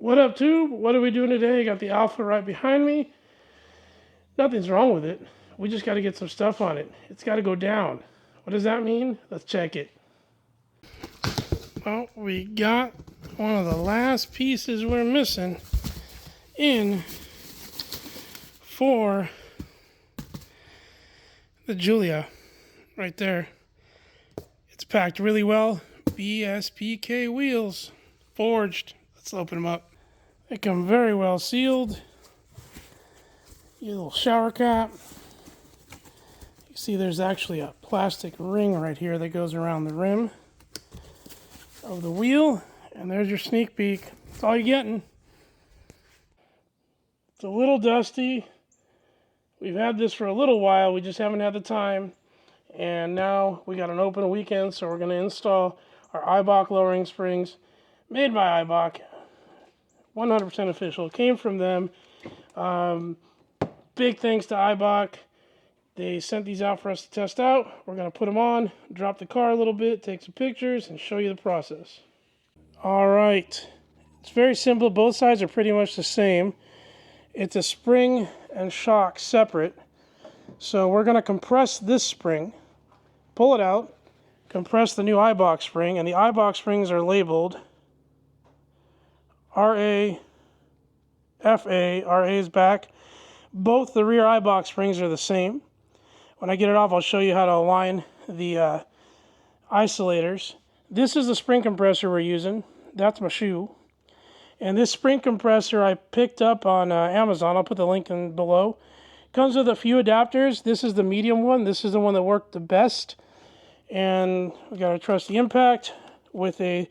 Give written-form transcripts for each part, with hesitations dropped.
What up, tube? What are we doing today? Got the Alfa right behind me. Nothing's wrong with it. We just got to get some stuff on it. It's got to go down. What does that mean? Let's check it. Well, we got one of the last pieces we're missing in for the Giulia right there. It's packed really well. BSPK wheels, forged. Let's open them up. They come very well sealed. Your little shower cap. You see there's actually a plastic ring right here that goes around the rim of the wheel. And there's your sneak peek. That's all you're getting. It's a little dusty. We've had this for a little while. We just haven't had the time. And now we got an open weekend, so we're going to install our Eibach lowering springs made by Eibach. 100% official. It came from them. Big thanks to Eibach. They sent these out for us to test out. We're going to put them on, drop the car a little bit, take some pictures, and show you the process. All right. It's very simple. Both sides are pretty much the same. It's a spring and shock separate. So we're going to compress this spring, pull it out, compress the new Eibach spring, and the Eibach springs are labeled RA, FA, RA is back. Both the rear Eibach springs are the same. When I get it off, I'll show you how to align the isolators. This is the spring compressor we're using. That's my shoe. And this spring compressor I picked up on Amazon. I'll put the link in below. Comes with a few adapters. This is the medium one. This is the one that worked the best. And we got a trusty impact with a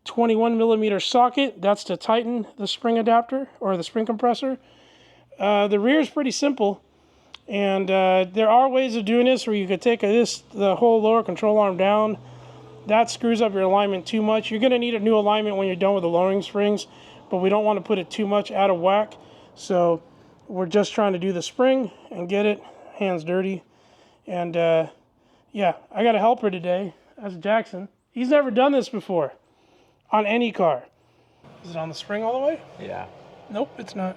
21 millimeter socket. That's to tighten the spring adapter or the spring compressor. The rear is pretty simple. And there are ways of doing this where you could take the whole lower control arm down. That screws up your alignment too much. You're going to need a new alignment when you're done with the lowering springs, but we don't want to put it too much out of whack. So we're just trying to do the spring and get it. Hands dirty. And yeah, I got a helper today. That's Jackson. He's never done this before on any car. Is it on the spring all the way? Yeah. Nope, it's not.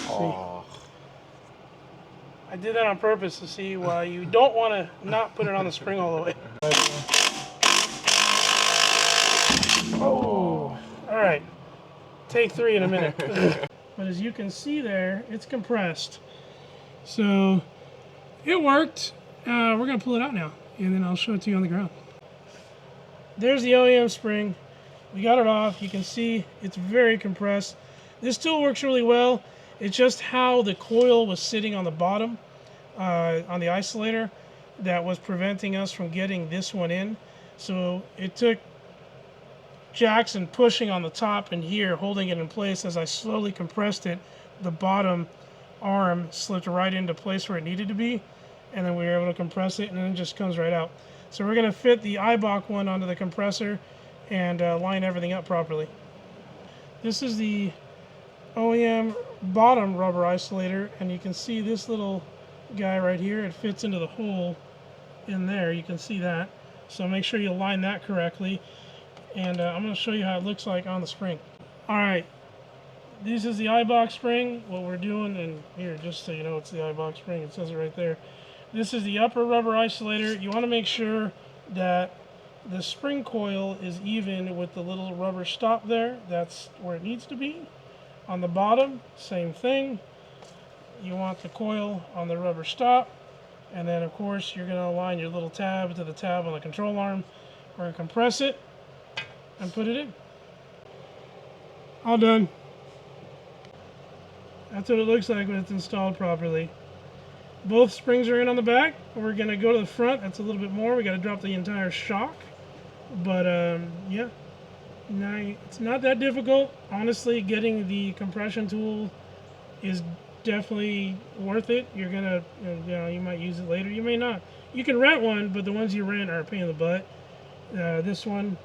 Oh. I did that on purpose to see why you don't want to not put it on the spring all the way. Oh, all right. Take 3 in a minute. But as you can see there, it's compressed. So it worked. We're going to pull it out now, and then I'll show it to you on the ground. There's the OEM spring. We got it off. You can see it's very compressed. This tool works really well. It's just how the coil was sitting on the bottom on the isolator that was preventing us from getting this one in. So it took Jackson pushing on the top and here, holding it in place. As I slowly compressed it, the bottom arm slipped right into place where it needed to be, and then we were able to compress it, and then it just comes right out. So we're going to fit the Eibach one onto the compressor and line everything up properly. This is the OEM bottom rubber isolator, and you can see this little guy right here. It fits into the hole in there. You can see that. So make sure you line that correctly. And I'm going to show you how it looks like on the spring. Alright, this is the Eibach spring. What we're doing, and here, just so you know, it's the Eibach spring. It says it right there. This is the upper rubber isolator. You want to make sure that the spring coil is even with the little rubber stop there. That's where it needs to be. On the bottom, same thing. You want the coil on the rubber stop. And then, of course, you're going to align your little tab to the tab on the control arm. We're going to compress it and put it in. All done. That's what it looks like when it's installed properly. Both springs are in on the back. We're going to go to the front. That's a little bit more. We got to drop the entire shock. But, yeah. No, it's not that difficult. Honestly, getting the compression tool is definitely worth it. You're gonna, you might use it later. You may not. You can rent one, but the ones you rent are a pain in the butt. This one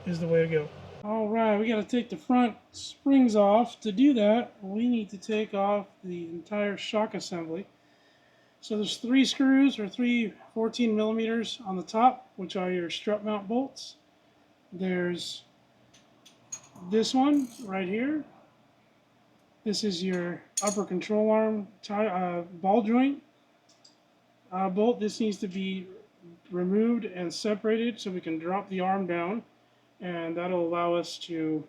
is the way to go. All right, we got to take the front springs off. To do that, we need to take off the entire shock assembly. So there's 3 screws or 3 14 millimeters on the top, which are your strut mount bolts. There's this one right here. This is your upper control arm ball joint bolt. This needs to be removed and separated so we can drop the arm down, and that'll allow us to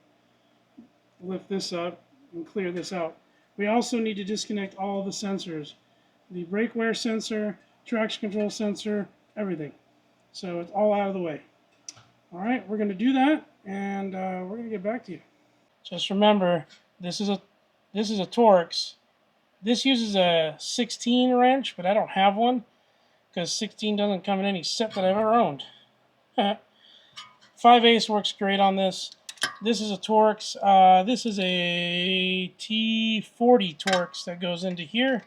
lift this up and clear this out. We also need to disconnect all the sensors, the brake wear sensor, traction control sensor, everything. So it's all out of the way. All right, we're going to do that, and we're going to get back to you. Just remember, this is a Torx. This uses a 16 wrench, but I don't have one because 16 doesn't come in any set that I've ever owned. 5/8 works great on this. This is a Torx. This is a T40 Torx that goes into here.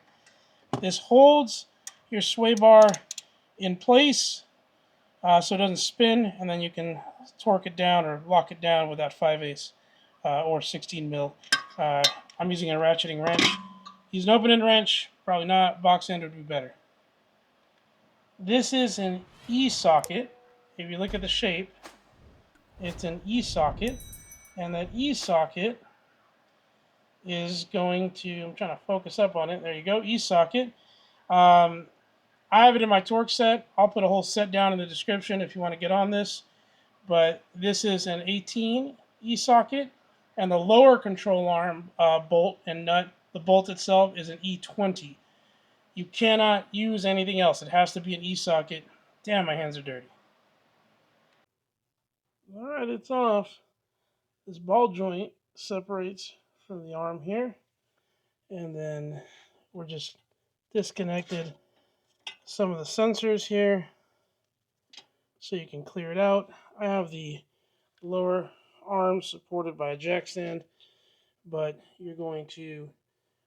This holds your sway bar in place so it doesn't spin, and then you can torque it down or lock it down with that 5/8 or 16 mil. I'm using a ratcheting wrench. Use an open-end wrench, probably not. Box end would be better. This is an E-socket. If you look at the shape, it's an E-socket, and that E-socket is going to, I'm trying to focus up on it, there you go, E-socket. I have it in my Torx set. I'll put a whole set down in the description if you want to get on this, but this is an 18 E-socket, and the lower control arm bolt and nut, the bolt itself is an E20. You cannot use anything else. It has to be an E-socket. Damn, my hands are dirty. All right, it's off. This ball joint separates from the arm here, and then we're just disconnected some of the sensors here so you can clear it out. I have the lower arm supported by a jack stand, but you're going to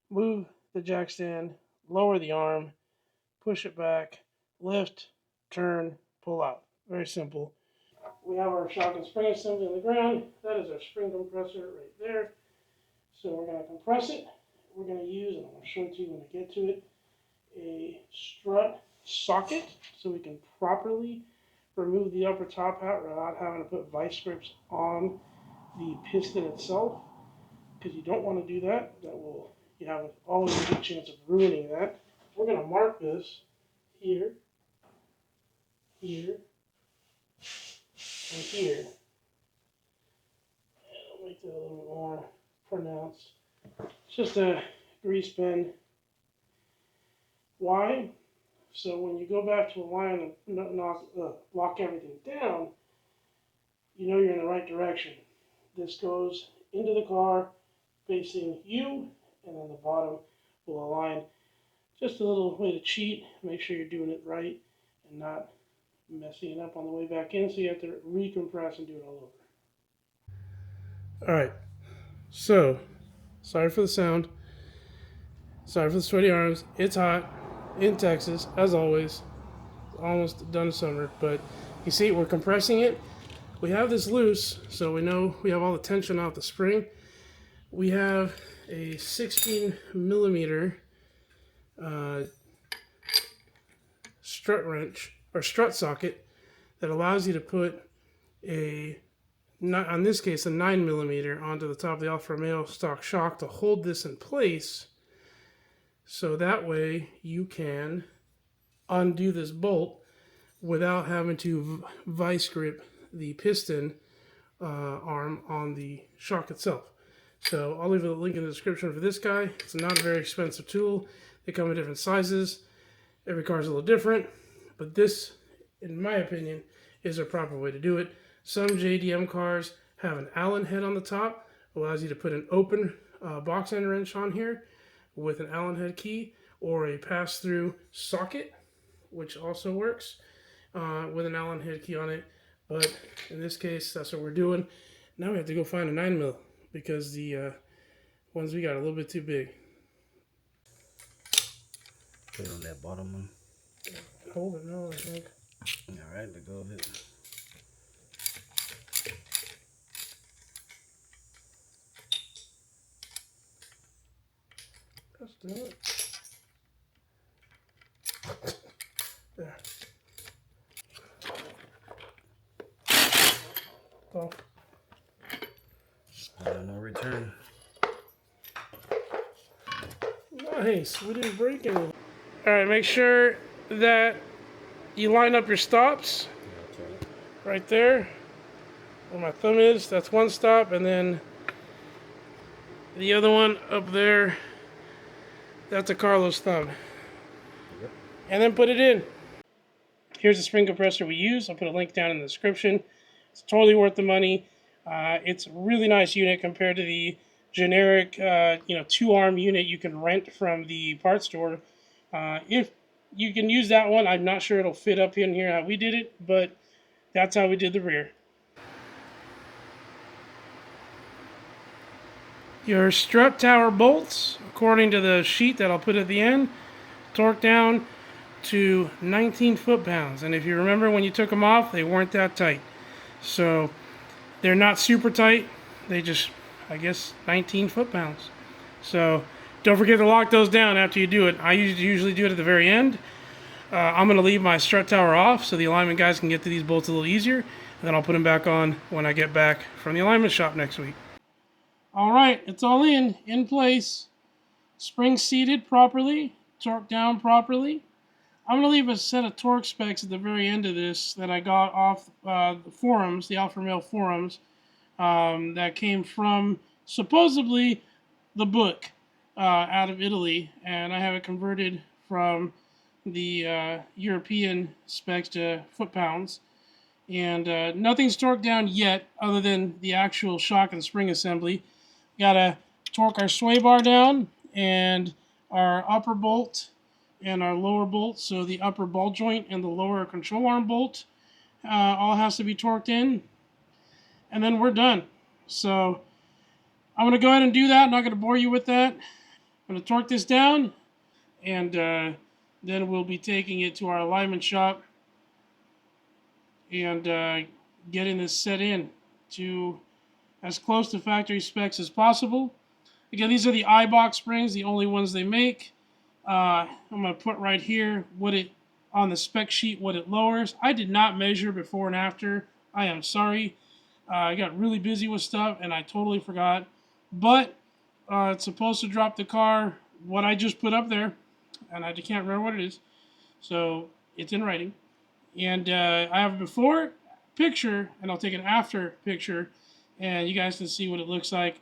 move the jack stand, lower the arm, push it back, lift, turn, pull out. Very simple. We have our shock and spring assembly on the ground. That is our spring compressor right there. So we're going to compress it. We're going to use, and I'm going to show it to you when I get to it, a strut socket so we can properly remove the upper top hat without having to put vice grips on the piston itself, because you don't want to do that. You have always a good chance of ruining that. We're going to mark this here, here, and here. I'll make that a little bit more pronounced. It's just a grease pen. Why? So when you go back to align and lock everything down, you know you're in the right direction. This goes into the car facing you, and then the bottom will align. Just a little way to cheat. Make sure you're doing it right and not messing it up on the way back in, so you have to recompress and do it all over. Alright, so sorry for the sound. Sorry for the sweaty arms. It's hot in Texas, as always. Almost done summer, but you see we're compressing it. We have this loose, so we know we have all the tension off the spring. We have a 16 millimeter strut wrench or strut socket that allows you to put on this case a 9 millimeter onto the top of the Alfa Romeo stock shock to hold this in place, so that way you can undo this bolt without having to vice grip the piston arm on the shock itself. So I'll leave a link in the description for this guy. It's not a very expensive tool. They come in different sizes. Every car is a little different, but this, in my opinion, is a proper way to do it. Some JDM cars have an Allen head on the top, allows you to put an open box end wrench on here with an Allen head key, or a pass-through socket, which also works with an Allen head key on it. But in this case, that's what we're doing. Now we have to go find a 9 mil because the ones we got are a little bit too big. Put it on that bottom one. Hold it now, I think. Alright, let go of it. Let's do it. There. So, No return. nice. We didn't break anything. All right, make sure that you line up your stops right there where my thumb is. That's one stop, and then the other one up there, that's a Carlos thumb. Yep. And then put it in. Here's the spring compressor we use. I'll put a link down in the description. It's totally worth the money. It's a really nice unit compared to the generic, two-arm unit you can rent from the parts store. If you can use that one, I'm not sure it'll fit up in here how we did it, but that's how we did the rear. Your strut tower bolts, according to the sheet that I'll put at the end, torque down to 19 foot-pounds. And if you remember when you took them off, they weren't that tight. So they're not super tight. They just, I guess, 19 foot-pounds. So don't forget to lock those down after you do it. I usually do it at the very end. I'm going to leave my strut tower off so the alignment guys can get to these bolts a little easier. And then I'll put them back on when I get back from the alignment shop next week. All right, it's all in place. Springs seated properly, torque down properly. I'm going to leave a set of torque specs at the very end of this that I got off the forums, the Alfa Romeo forums, that came from supposedly the book out of Italy, and I have it converted from the European specs to foot-pounds. And nothing's torqued down yet other than the actual shock and spring assembly. Got to torque our sway bar down and our upper bolt and our lower bolt, so the upper ball joint and the lower control arm bolt all has to be torqued in, and then we're done. So I'm going to go ahead and do that. I'm not going to bore you with that. I'm going to torque this down, and then we'll be taking it to our alignment shop and getting this set in to as close to factory specs as possible. Again, these are the Eibach springs, the only ones they make. I'm going to put right here on the spec sheet what it lowers. I did not measure before and after. I am sorry. I got really busy with stuff and I totally forgot. But it's supposed to drop the car what I just put up there, and I can't remember what it is. So it's in writing. And I have a before picture, and I'll take an after picture, and you guys can see what it looks like